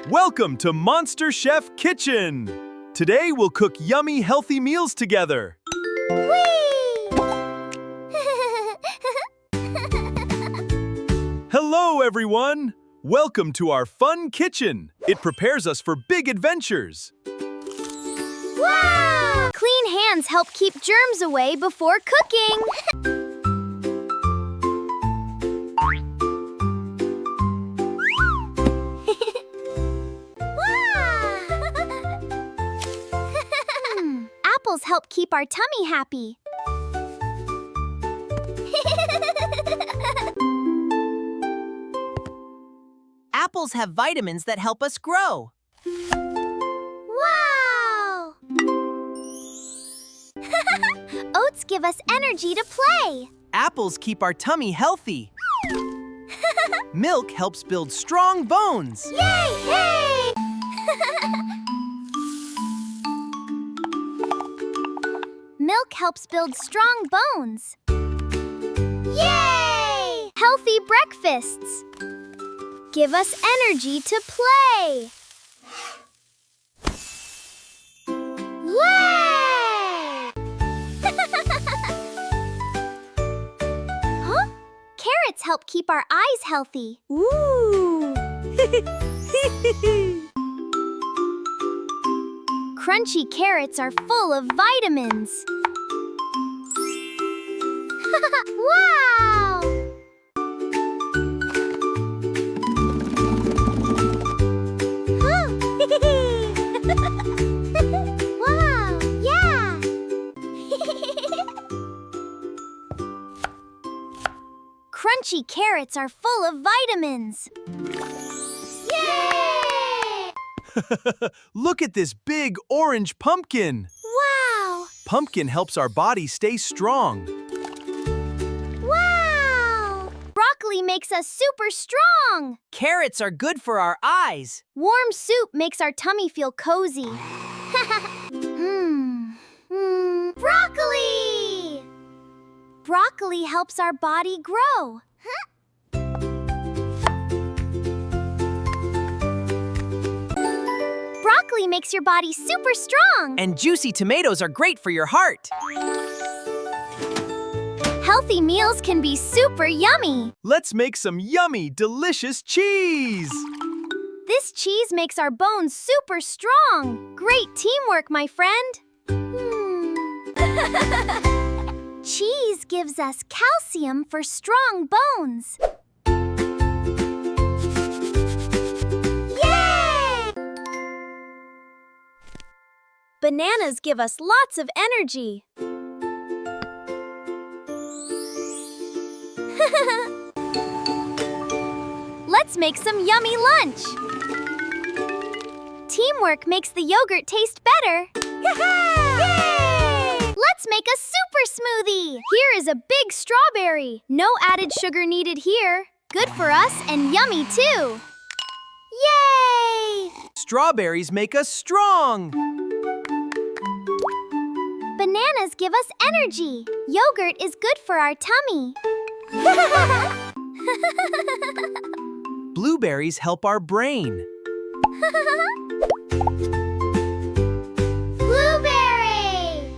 Welcome to Monster Chef Kitchen! Today we'll cook yummy, healthy meals together. Hello, everyone! Welcome to our fun kitchen. It prepares us for big adventures. Wow! Clean hands help keep germs away before cooking. Apples help keep our tummy happy. Apples have vitamins that help us grow. Wow! Oats give us energy to play. Apples keep our tummy healthy. Milk helps build strong bones. Yay! Hey! Milk helps build strong bones. Yay! Healthy breakfasts give us energy to play. Yay! Huh? Carrots help keep our eyes healthy. Ooh! Crunchy carrots are full of vitamins. Wow! Wow, yeah! Crunchy carrots are full of vitamins. Yay! Look at this big orange pumpkin. Wow! Pumpkin helps our body stay strong. Wow! Broccoli makes us super strong. Carrots are good for our eyes. Warm soup makes our tummy feel cozy. Broccoli! Broccoli helps our body grow. Broccoli makes your body super strong. And juicy tomatoes are great for your heart. Healthy meals can be super yummy. Let's make some yummy, delicious cheese. This cheese makes our bones super strong. Great teamwork, my friend. Cheese gives us calcium for strong bones. Yay! Bananas give us lots of energy. Let's make some yummy lunch. Teamwork makes the yogurt taste better. Yay! Let's make a super smoothie. Here is a big strawberry. No added sugar needed here. Good for us and yummy too. Yay! Strawberries make us strong. Bananas give us energy. Yogurt is good for our tummy. Blueberries help our brain. Blueberry!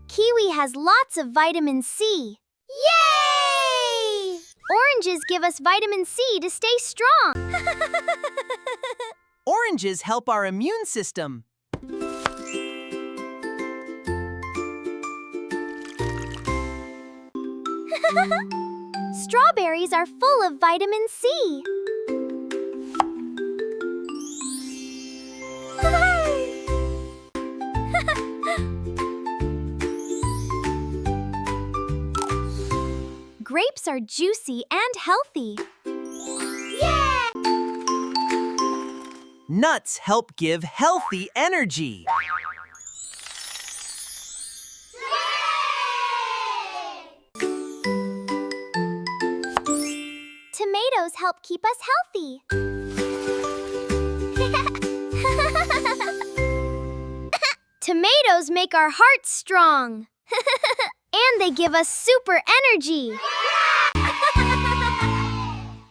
Kiwi has lots of vitamin C. Yay! Oranges give us vitamin C to stay strong. Oranges help our immune system. Strawberries are full of vitamin C. Grapes are juicy and healthy. Yeah! Nuts help give healthy energy. Tomatoes help keep us healthy. Tomatoes make our hearts strong. And they give us super energy.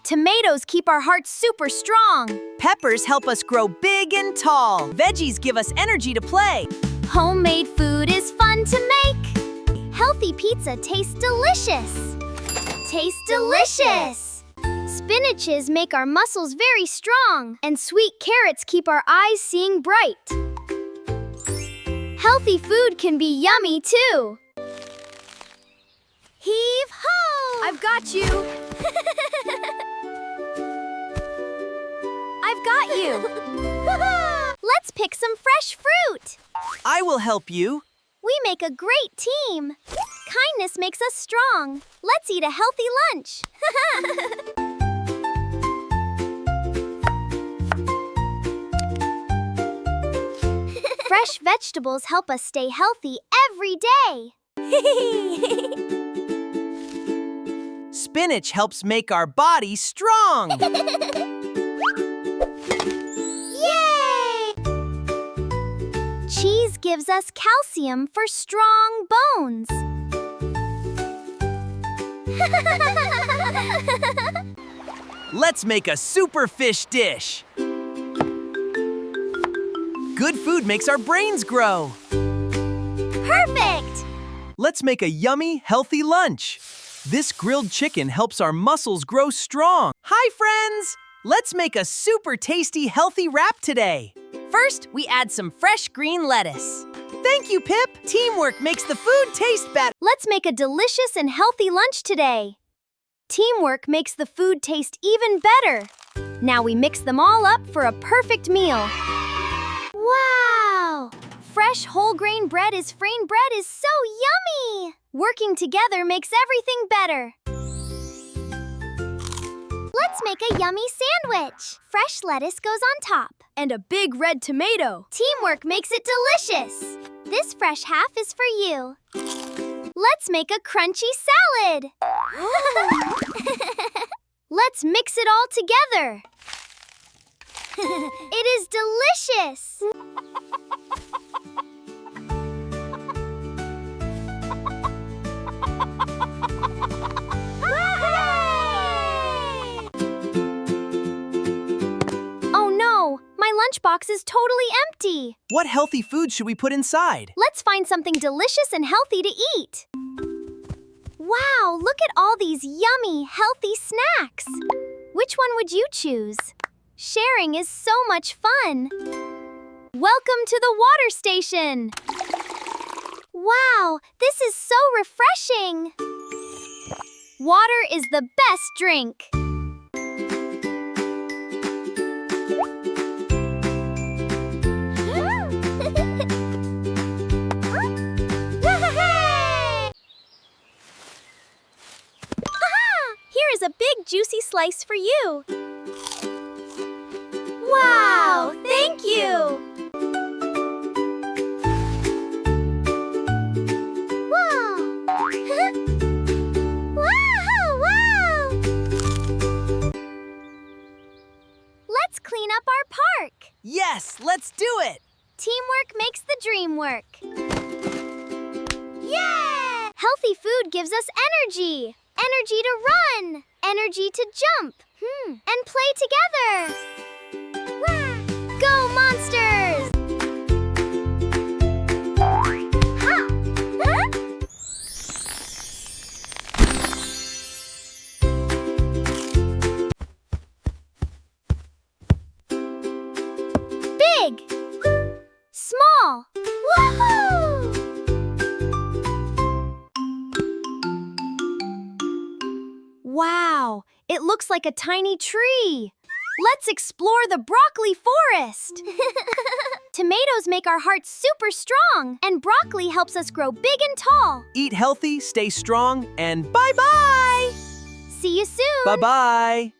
Tomatoes keep our hearts super strong. Peppers help us grow big and tall. Veggies give us energy to play. Homemade food is fun to make. Healthy pizza tastes delicious. Tastes delicious. Spinaches make our muscles very strong. And sweet carrots keep our eyes seeing bright. Healthy food can be yummy too. Heave ho! I've got you. I've got you. Let's pick some fresh fruit. I will help you. We make a great team. Kindness makes us strong. Let's eat a healthy lunch. Fresh vegetables help us stay healthy every day. Spinach helps make our body strong. Yay! Cheese gives us calcium for strong bones. Let's make a super fish dish. Good food makes our brains grow. Perfect! Let's make a yummy, healthy lunch. This grilled chicken helps our muscles grow strong. Hi, friends! Let's make a super tasty, healthy wrap today. First, we add some fresh green lettuce. Thank you, Pip! Teamwork makes the food taste better. Let's make a delicious and healthy lunch today. Teamwork makes the food taste even better. Now we mix them all up for a perfect meal. Wow! Fresh whole grain bread is so yummy! Working together makes everything better. Let's make a yummy sandwich. Fresh lettuce goes on top. And a big red tomato. Teamwork makes it delicious. This fresh half is for you. Let's make a crunchy salad. Let's mix it all together. It is delicious. Oh no, my lunchbox is totally empty. What healthy food should we put inside? Let's find something delicious and healthy to eat. Wow, look at all these yummy, healthy snacks. Which one would you choose? Sharing is so much fun. Welcome to the water station. Wow, this is so refreshing. Water is the best drink. Here is a big juicy slice for you. Wow, thank you. Wow. Wow. Let's clean up our park. Yes, let's do it. Teamwork makes the dream work. Yeah! Healthy food gives us energy. Energy to run. Energy to jump. And play together. Go monsters! Ha! Huh? Big! Small! Woohoo! Wow, it looks like a tiny tree. Let's explore the broccoli forest. Tomatoes make our hearts super strong, and broccoli helps us grow big and tall. Eat healthy, stay strong, and bye-bye! See you soon. Bye-bye!